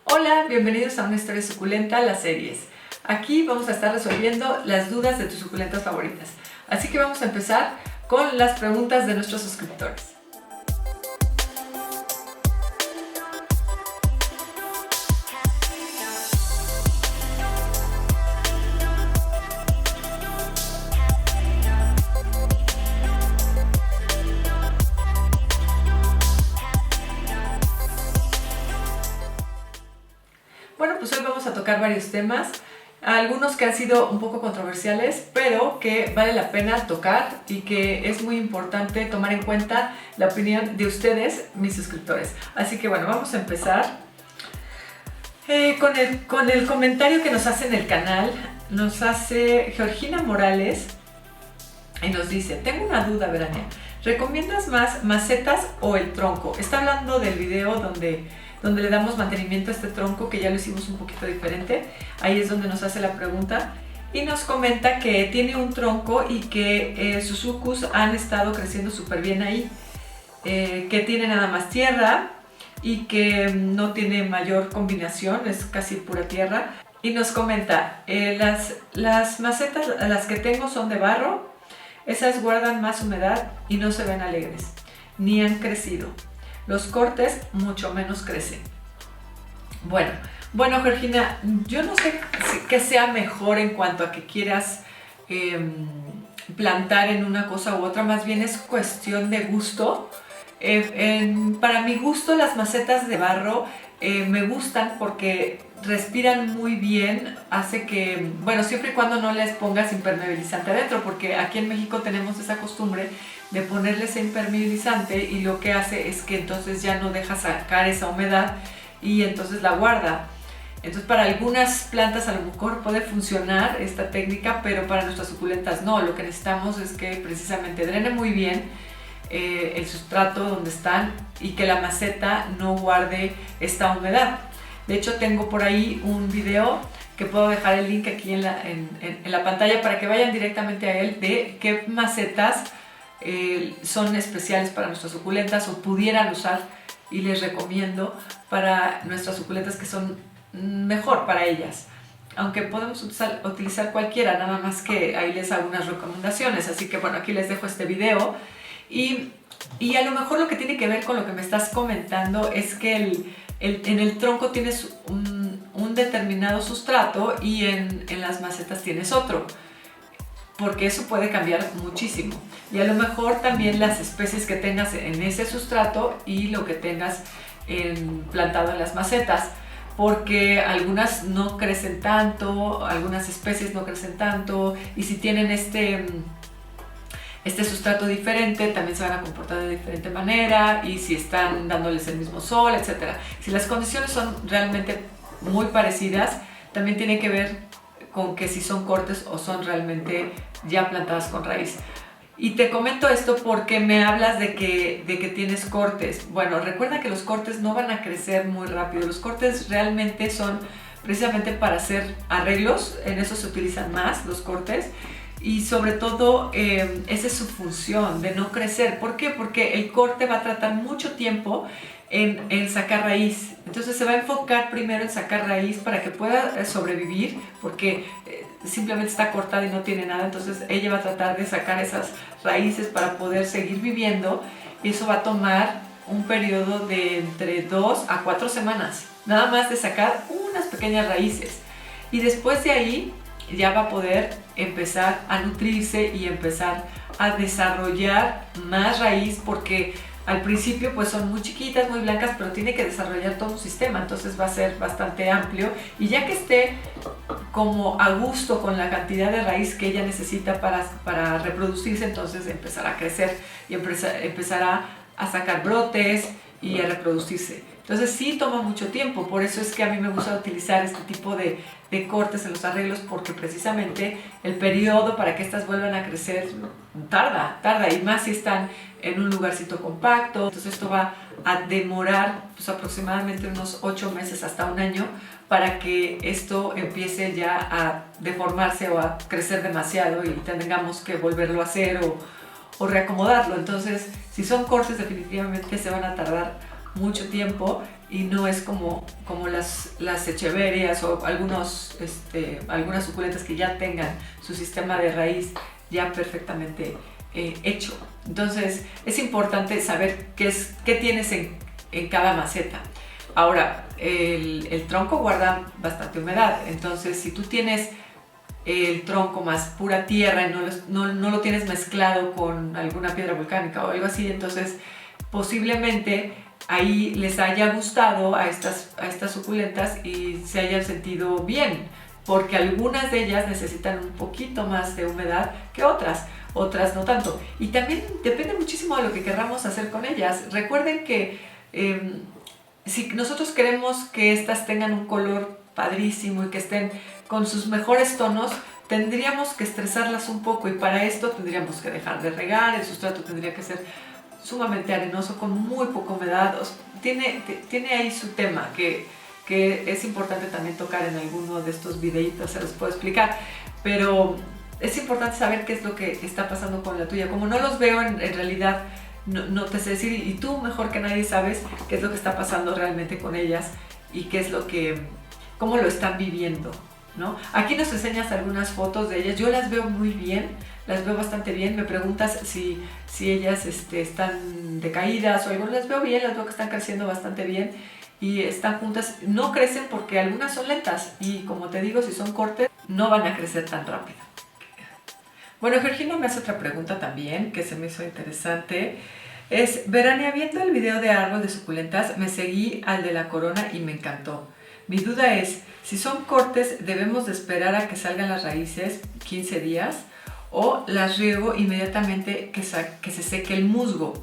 Hola, bienvenidos a una historia suculenta, las series. Aquí vamos a estar resolviendo las dudas de tus suculentas favoritas. Así que vamos a empezar con las preguntas de nuestros suscriptores. Bueno, pues hoy vamos a tocar varios temas, algunos que han sido un poco controversiales, pero que vale la pena tocar y que es muy importante tomar en cuenta la opinión de ustedes, mis suscriptores. Así que bueno, vamos a empezar con el comentario que nos hace en el canal. Nos hace Georgina Morales y nos dice: tengo una duda, Verania, ¿recomiendas más macetas o el tronco? Está hablando del video donde le damos mantenimiento a este tronco, que ya lo hicimos un poquito diferente. Ahí es donde nos hace la pregunta y nos comenta que tiene un tronco y que sus sucus han estado creciendo súper bien ahí, que tiene nada más tierra y que no tiene mayor combinación, es casi pura tierra. Y nos comenta, las macetas, las que tengo, son de barro, esas guardan más humedad y no se ven alegres, ni han crecido. Los cortes mucho menos crecen. Bueno, Georgina, yo no sé qué sea mejor en cuanto a que quieras plantar en una cosa u otra, más bien es cuestión de gusto. Para mi gusto, las macetas de barro me gustan porque respiran muy bien, hace que, bueno, siempre y cuando no les pongas impermeabilizante adentro, porque aquí en México tenemos esa costumbre de ponerles impermeabilizante y lo que hace es que entonces ya no deja sacar esa humedad y entonces la guarda. Entonces para algunas plantas a lo mejor puede funcionar esta técnica, pero para nuestras suculentas no. Lo que necesitamos es que precisamente drene muy bien el sustrato donde están y que la maceta no guarde esta humedad. De hecho, tengo por ahí un video que puedo dejar el link aquí en la pantalla para que vayan directamente a él, de qué macetas son especiales para nuestras suculentas o pudieran usar, y les recomiendo para nuestras suculentas que son mejor para ellas. Aunque podemos utilizar cualquiera, nada más que ahí les hago unas recomendaciones. Así que bueno, aquí les dejo este video. Y a lo mejor lo que tiene que ver con lo que me estás comentando es que en el tronco tienes un determinado sustrato y en las macetas tienes otro, porque eso puede cambiar muchísimo. Y a lo mejor también las especies que tengas en ese sustrato y lo que tengas plantado en las macetas, porque algunas no crecen tanto, algunas especies no crecen tanto, y si tienen este sustrato diferente, también se van a comportar de diferente manera, y si están dándoles el mismo sol, etc. Si las condiciones son realmente muy parecidas, también tiene que ver con que si son cortes o son realmente ya plantadas con raíz. Y te comento esto porque me hablas de que tienes cortes. Bueno, recuerda que los cortes no van a crecer muy rápido. Los cortes realmente son precisamente para hacer arreglos, en eso se utilizan más los cortes. Y sobre todo esa es su función, de no crecer. ¿Por qué? Porque el corte va a tratar mucho tiempo en sacar raíz. Entonces se va a enfocar primero en sacar raíz para que pueda sobrevivir, porque simplemente está cortada y no tiene nada. Entonces ella va a tratar de sacar esas raíces para poder seguir viviendo, y eso va a tomar un periodo de entre 2 a 4 semanas, nada más de sacar unas pequeñas raíces. Y después de ahí ya va a poder empezar a nutrirse y empezar a desarrollar más raíz, porque al principio pues son muy chiquitas, muy blancas, pero tiene que desarrollar todo un sistema, entonces va a ser bastante amplio, y ya que esté como a gusto con la cantidad de raíz que ella necesita para reproducirse, entonces empezará a crecer y empezará a sacar brotes y a reproducirse. Entonces sí toma mucho tiempo, por eso es que a mí me gusta utilizar este tipo de cortes en los arreglos, porque precisamente el periodo para que estas vuelvan a crecer tarda, y más si están en un lugarcito compacto. Entonces esto va a demorar pues aproximadamente unos 8 meses hasta un año para que esto empiece ya a deformarse o a crecer demasiado y tengamos que volverlo a hacer o reacomodarlo. Entonces, si son cortes, definitivamente se van a tardar mucho tiempo y no es como las echeverias o algunas suculentas que ya tengan su sistema de raíz ya perfectamente hecho. Entonces es importante saber qué tienes en cada maceta. Ahora, el tronco guarda bastante humedad, entonces si tú tienes el tronco más pura tierra y no lo tienes mezclado con alguna piedra volcánica o algo así, entonces posiblemente ahí les haya gustado a estas suculentas y se hayan sentido bien, porque algunas de ellas necesitan un poquito más de humedad que otras no tanto. Y también depende muchísimo de lo que querramos hacer con ellas. Recuerden que si nosotros queremos que estas tengan un color padrísimo y que estén con sus mejores tonos, tendríamos que estresarlas un poco, y para esto tendríamos que dejar de regar, el sustrato tendría que ser sumamente arenoso con muy poca humedad. Tiene ahí su tema que es importante también tocar en alguno de estos videitos, se los puedo explicar, pero es importante saber qué es lo que está pasando con la tuya. Como no los veo en realidad, no te sé decir, y tú mejor que nadie sabes qué es lo que está pasando realmente con ellas y cómo lo están viviendo, ¿no? Aquí nos enseñas algunas fotos de ellas. Yo las veo muy bien, las veo bastante bien. Me preguntas si ellas están decaídas o algo. Las veo bien, las veo que están creciendo bastante bien y están juntas. No crecen porque algunas son lentas y, como te digo, si son cortes no van a crecer tan rápido. Bueno, Georgina me hace otra pregunta también que se me hizo interesante. Verania, viendo el video de árbol de suculentas, me seguí al de la corona y me encantó. Mi duda es, si son cortes, ¿debemos de esperar a que salgan las raíces 15 días o las riego inmediatamente que se seque el musgo?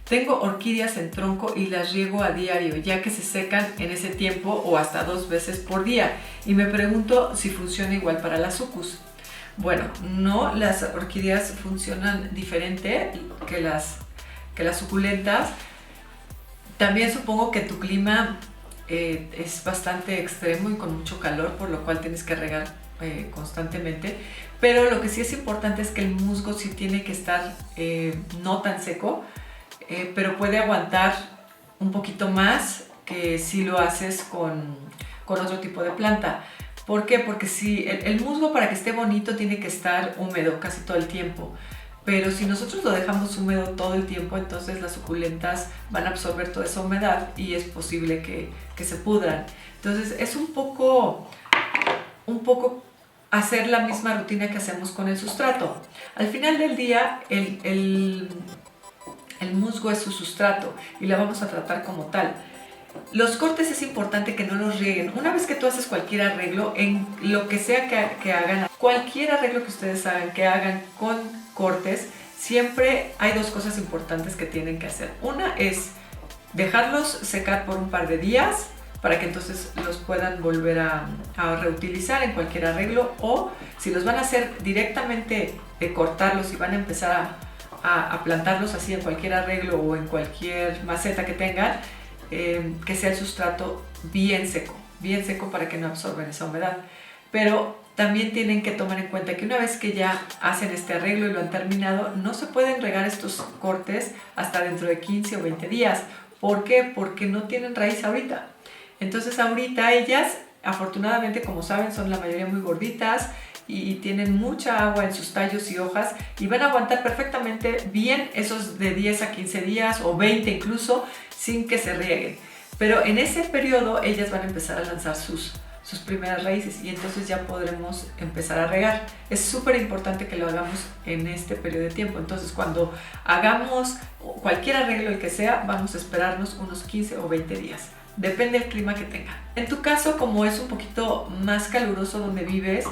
Tengo orquídeas en tronco y las riego a diario, ya que se secan en ese tiempo o hasta 2 veces por día. Y me pregunto si funciona igual para las sucus. Bueno, no, las orquídeas funcionan diferente que las suculentas. También supongo que tu clima es bastante extremo y con mucho calor, por lo cual tienes que regar constantemente. Pero lo que sí es importante es que el musgo sí tiene que estar no tan seco, pero puede aguantar un poquito más que si lo haces con otro tipo de planta. ¿Por qué? Porque si el musgo, para que esté bonito, tiene que estar húmedo casi todo el tiempo. Pero si nosotros lo dejamos húmedo todo el tiempo, entonces las suculentas van a absorber toda esa humedad y es posible que se pudran. Entonces es un poco hacer la misma rutina que hacemos con el sustrato. Al final del día, el musgo es su sustrato y la vamos a tratar como tal. Los cortes es importante que no los rieguen. Una vez que tú haces cualquier arreglo, en lo que sea que hagan, cualquier arreglo que ustedes hagan, que hagan con cortes, siempre hay 2 cosas importantes que tienen que hacer. Una es dejarlos secar por un par de días para que entonces los puedan volver a reutilizar en cualquier arreglo, o si los van a hacer directamente de cortarlos y van a empezar a plantarlos así en cualquier arreglo o en cualquier maceta que tengan, que sea el sustrato bien seco para que no absorban esa humedad. Pero también tienen que tomar en cuenta que una vez que ya hacen este arreglo y lo han terminado, no se pueden regar estos cortes hasta dentro de 15 o 20 días. ¿Por qué? Porque no tienen raíz ahorita. Entonces ahorita ellas, afortunadamente, como saben, son la mayoría muy gorditas y tienen mucha agua en sus tallos y hojas y van a aguantar perfectamente bien esos de 10 a 15 días o 20 incluso, sin que se rieguen. Pero en ese periodo ellas van a empezar a lanzar sus primeras raíces y entonces ya podremos empezar a regar. Es súper importante que lo hagamos en este periodo de tiempo. Entonces cuando hagamos cualquier arreglo, el que sea, vamos a esperarnos unos 15 o 20 días. Depende del clima que tenga. En tu caso, como es un poquito más caluroso donde vives,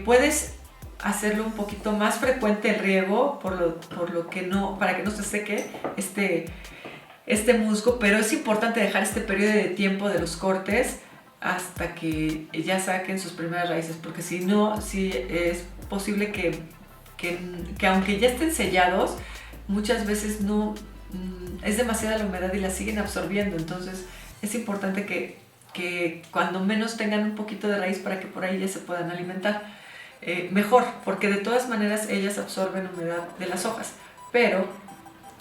puedes hacerlo un poquito más frecuente el riego, para que no se seque este musgo, pero es importante dejar este periodo de tiempo de los cortes hasta que ya saquen sus primeras raíces, porque si no, sí es posible que aunque ya estén sellados, muchas veces no es demasiada la humedad y la siguen absorbiendo. Entonces es importante que cuando menos tengan un poquito de raíz para que por ahí ya se puedan alimentar mejor, porque de todas maneras ellas absorben humedad de las hojas, pero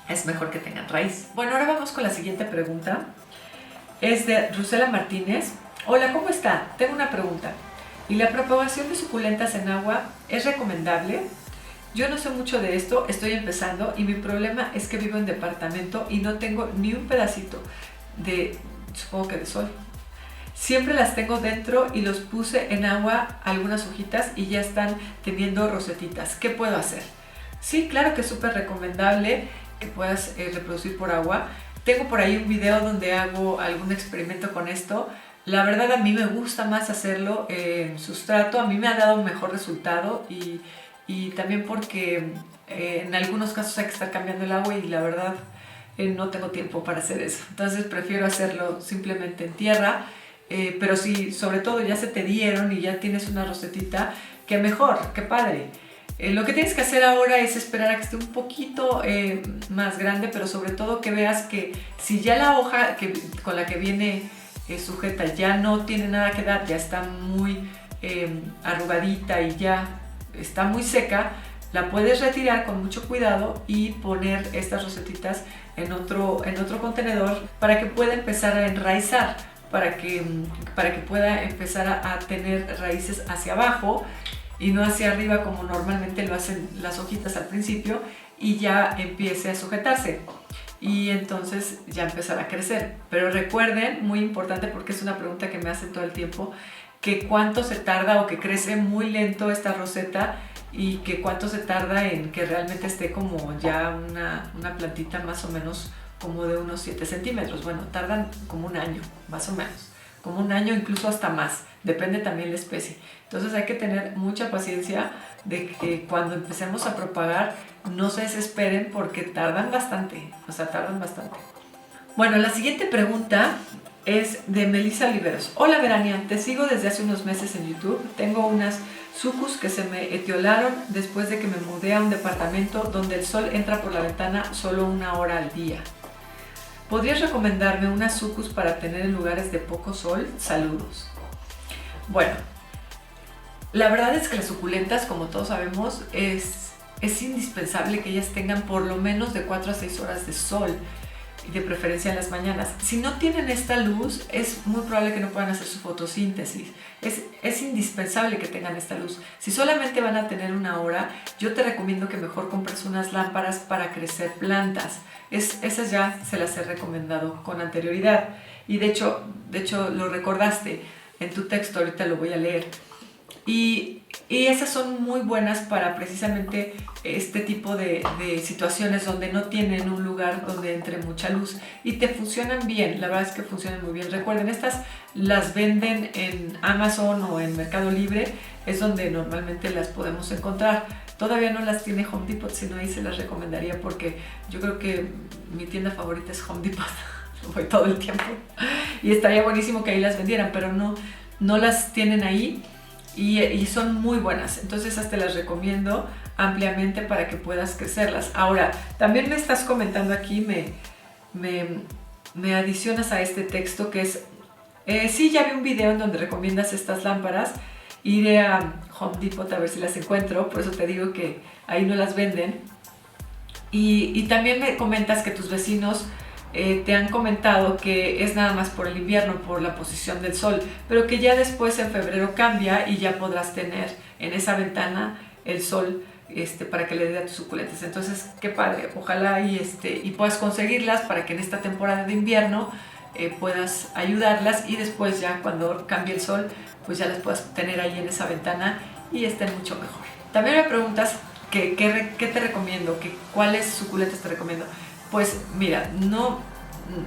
es mejor que tengan raíz. Bueno, ahora vamos con la siguiente pregunta. Es de Rusela Martínez. Hola, ¿cómo está? Tengo una pregunta. ¿Y la propagación de suculentas en agua es recomendable? Yo no sé mucho de esto, estoy empezando y mi problema es que vivo en departamento y no tengo ni un pedacito de, supongo que de sol. Siempre las tengo dentro y los puse en agua algunas hojitas y ya están teniendo rosetitas. ¿Qué puedo hacer? Sí, claro que es súper recomendable que puedas reproducir por agua. Tengo por ahí un video donde hago algún experimento con esto. La verdad a mí me gusta más hacerlo en sustrato, a mí me ha dado un mejor resultado y también porque en algunos casos hay que estar cambiando el agua y la verdad no tengo tiempo para hacer eso. Entonces prefiero hacerlo simplemente en tierra, pero si sobre todo ya se te dieron y ya tienes una rosetita, qué mejor, qué padre. Lo que tienes que hacer ahora es esperar a que esté un poquito más grande, pero sobre todo que veas que si ya la hoja con la que viene sujeta ya no tiene nada que dar, ya está muy arrugadita y ya está muy seca, la puedes retirar con mucho cuidado y poner estas rosetitas en otro contenedor para que pueda empezar a enraizar, para que pueda empezar a tener raíces hacia abajo y no hacia arriba como normalmente lo hacen las hojitas al principio, y ya empiece a sujetarse y entonces ya empezará a crecer. Pero recuerden, muy importante porque es una pregunta que me hacen todo el tiempo, que cuánto se tarda o que crece muy lento esta roseta y que cuánto se tarda en que realmente esté como ya una plantita más o menos como de unos 7 centímetros. Bueno, tardan como un año, más o menos, como un año, incluso hasta más, depende también la especie. Entonces hay que tener mucha paciencia de que cuando empecemos a propagar no se desesperen porque tardan bastante, o sea, tardan bastante. Bueno, la siguiente pregunta es de Melissa Oliveros. Hola Verania, te sigo desde hace unos meses en YouTube. Tengo unas sucus que se me etiolaron después de que me mudé a un departamento donde el sol entra por la ventana solo 1 hora al día. ¿Podrías recomendarme unas sucus para tener en lugares de poco sol? Saludos. Bueno, la verdad es que las suculentas, como todos sabemos, es indispensable que ellas tengan por lo menos de 4 a 6 horas de sol, y de preferencia en las mañanas. Si no tienen esta luz, es muy probable que no puedan hacer su fotosíntesis. Es indispensable que tengan esta luz. Si solamente van a tener 1 hora, yo te recomiendo que mejor compres unas lámparas para crecer plantas. Esas ya se las he recomendado con anterioridad. Y de hecho lo recordaste en tu texto, ahorita lo voy a leer. Y esas son muy buenas para precisamente este tipo de situaciones donde no tienen un lugar donde entre mucha luz y te funcionan bien. La verdad es que funcionan muy bien. Recuerden, estas las venden en Amazon o en Mercado Libre, es donde normalmente las podemos encontrar. Todavía no las tiene Home Depot, sino ahí se las recomendaría porque yo creo que mi tienda favorita es Home Depot. Voy todo el tiempo y estaría buenísimo que ahí las vendieran, pero no las tienen ahí. Y son muy buenas, entonces esas te las recomiendo ampliamente para que puedas crecerlas. Ahora, también me estás comentando aquí, me adicionas a este texto que es, sí, ya vi un video en donde recomiendas estas lámparas. Iré a Home Depot a ver si las encuentro, por eso te digo que ahí no las venden. Y también me comentas que tus vecinos te han comentado que es nada más por el invierno, por la posición del sol, pero que ya después en febrero cambia y ya podrás tener en esa ventana el sol para que le dé a tus suculentas. Entonces, qué padre, ojalá y puedas conseguirlas para que en esta temporada de invierno puedas ayudarlas y después ya cuando cambie el sol, pues ya las puedas tener ahí en esa ventana y estén mucho mejor. También me preguntas qué te recomiendo, cuáles suculentas te recomiendo. Pues mira,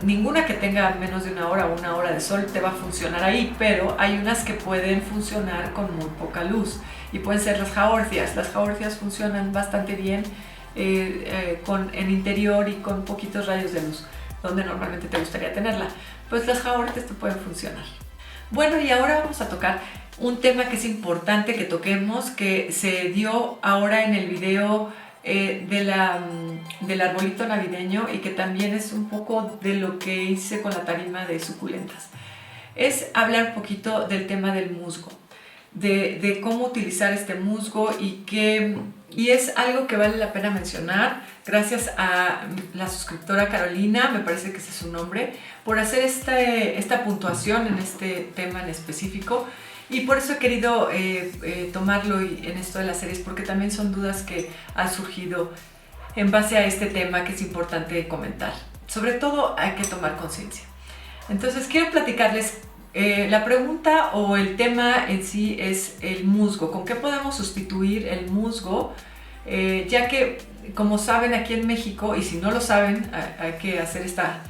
ninguna que tenga menos de 1 hora o 1 hora de sol te va a funcionar ahí, pero hay unas que pueden funcionar con muy poca luz y pueden ser las jaorcias. Las jaorcias funcionan bastante bien en interior y con poquitos rayos de luz, donde normalmente te gustaría tenerla. Pues las jaorcias te pueden funcionar. Bueno, y ahora vamos a tocar un tema que es importante que toquemos, que se dio ahora en el video del arbolito navideño y que también es un poco de lo que hice con la tarima de suculentas. Es hablar un poquito del tema del musgo. de cómo utilizar este musgo y es algo que vale la pena mencionar. Gracias a la suscriptora Carolina, me parece que ese es su nombre, por hacer esta puntuación en este tema en específico. Y por eso he querido tomarlo en esto de las series, porque también son dudas que han surgido en base a este tema que es importante comentar. Sobre todo hay que tomar conciencia. Entonces quiero platicarles, la pregunta o el tema en sí es el musgo. ¿Con qué podemos sustituir el musgo? Ya que, como saben, aquí en México, y si no lo saben, hay que hacer esta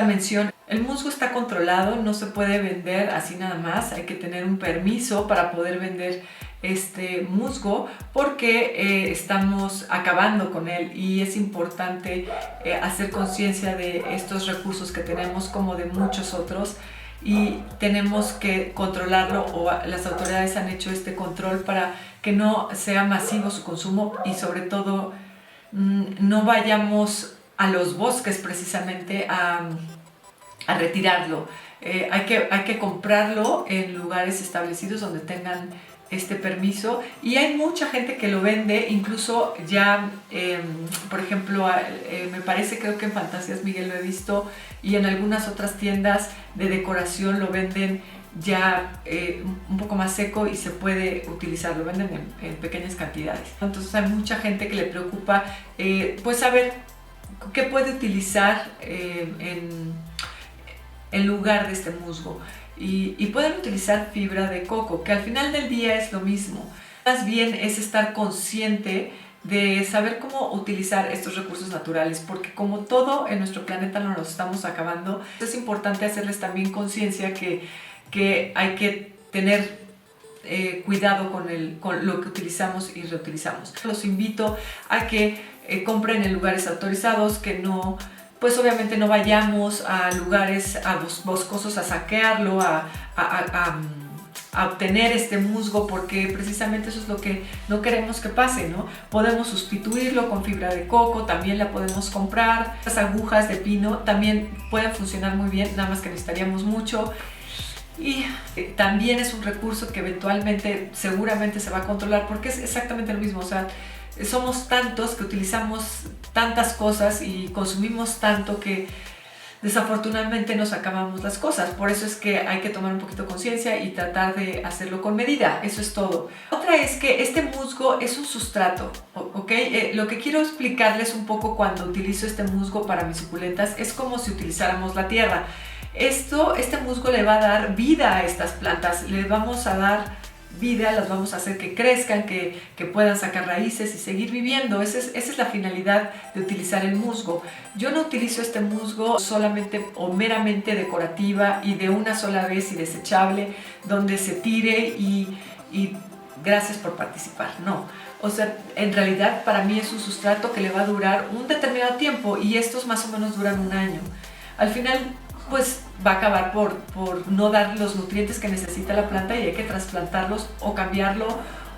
mención. El musgo está controlado, no se puede vender así nada más, hay que tener un permiso para poder vender este musgo porque estamos acabando con él y es importante hacer conciencia de estos recursos que tenemos como de muchos otros y tenemos que controlarlo, o las autoridades han hecho este control para que no sea masivo su consumo y sobre todo no vayamos a los bosques precisamente a retirarlo. Hay que comprarlo en lugares establecidos donde tengan este permiso y hay mucha gente que lo vende, incluso ya, por ejemplo, me parece, creo que en Fantasías Miguel lo he visto y en algunas otras tiendas de decoración lo venden ya un poco más seco y se puede utilizar, lo venden en pequeñas cantidades. Entonces hay mucha gente que le preocupa pues saber qué puede utilizar en lugar de este musgo. Y pueden utilizar fibra de coco, que al final del día es lo mismo. Más bien es estar consciente de saber cómo utilizar estos recursos naturales, porque como todo en nuestro planeta nos lo estamos acabando, es importante hacerles también conciencia que hay que tener cuidado con lo que utilizamos y reutilizamos. Los invito a que compren en lugares autorizados, que no, pues obviamente no vayamos a lugares boscosos a saquearlo, a obtener este musgo, porque precisamente eso es lo que no queremos que pase, ¿no? Podemos sustituirlo con fibra de coco, también la podemos comprar. Las agujas de pino también pueden funcionar muy bien, nada más que necesitaríamos mucho. Y también es un recurso que eventualmente seguramente se va a controlar, porque es exactamente lo mismo. O sea, somos tantos que utilizamos tantas cosas y consumimos tanto que desafortunadamente nos acabamos las cosas. Por eso es que hay que tomar un poquito de conciencia y tratar de hacerlo con medida. Eso es todo. Otra es que este musgo es un sustrato, ¿ok? Lo que quiero explicarles un poco cuando utilizo este musgo para mis suculentas es como si utilizáramos la tierra. Este musgo le va a dar vida a estas plantas, le vamos a dar vida, las vamos a hacer que crezcan, que puedan sacar raíces y seguir viviendo. Esa es la finalidad de utilizar el musgo. Yo no utilizo este musgo solamente o meramente decorativa y de una sola vez y desechable, donde se tire y gracias por participar. No. O sea, en realidad para mí es un sustrato que le va a durar un determinado tiempo y estos más o menos duran un año. Al final, pues va a acabar por no dar los nutrientes que necesita la planta y hay que trasplantarlos o cambiarlo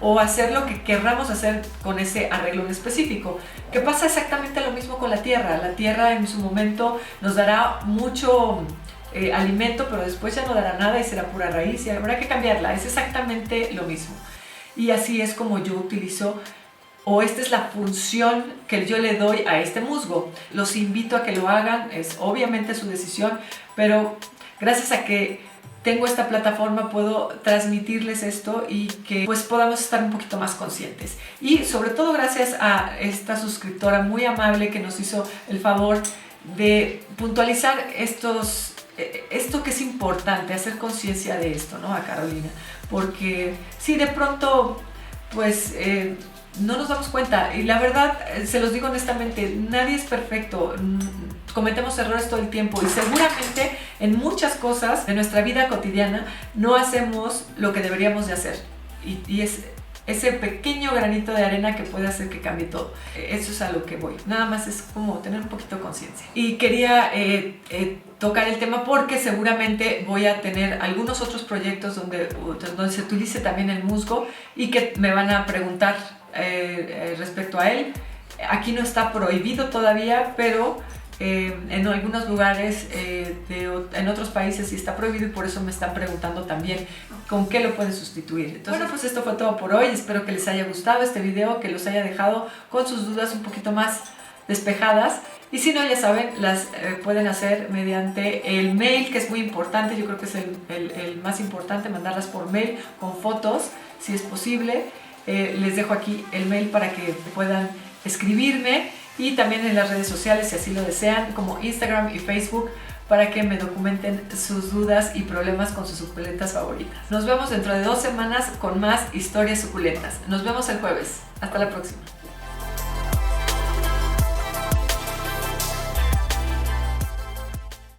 o hacer lo que querramos hacer con ese arreglo en específico. Que pasa exactamente lo mismo con la tierra. La tierra en su momento nos dará mucho alimento, pero después ya no dará nada y será pura raíz y habrá que cambiarla. Es exactamente lo mismo. Y así es como yo utilizo, o esta es la función que yo le doy a este musgo. Los invito a que lo hagan, es obviamente su decisión, pero gracias a que tengo esta plataforma puedo transmitirles esto y que pues podamos estar un poquito más conscientes. Y sobre todo gracias a esta suscriptora muy amable que nos hizo el favor de puntualizar esto que es importante, hacer conciencia de esto, ¿no? A Carolina, porque si de pronto pues no nos damos cuenta, y la verdad, se los digo honestamente, nadie es perfecto, cometemos errores todo el tiempo y seguramente en muchas cosas de nuestra vida cotidiana no hacemos lo que deberíamos de hacer y es ese pequeño granito de arena que puede hacer que cambie todo. Eso es a lo que voy, nada más es como tener un poquito de conciencia. Y quería tocar el tema porque seguramente voy a tener algunos otros proyectos donde se utilice también el musgo y que me van a preguntar respecto a él. Aquí no está prohibido todavía, pero En algunos lugares, en otros países sí está prohibido y por eso me están preguntando también con qué lo pueden sustituir. Entonces, bueno, pues esto fue todo por hoy. Espero que les haya gustado este video, que los haya dejado con sus dudas un poquito más despejadas. Y si no, ya saben, las pueden hacer mediante el mail, que es muy importante. Yo creo que es el más importante, mandarlas por mail con fotos, si es posible. Les dejo aquí el mail para que puedan escribirme, y también en las redes sociales, si así lo desean, como Instagram y Facebook, para que me documenten sus dudas y problemas con sus suculentas favoritas. Nos vemos dentro de 2 semanas con más historias suculentas. Nos vemos el jueves. Hasta la próxima.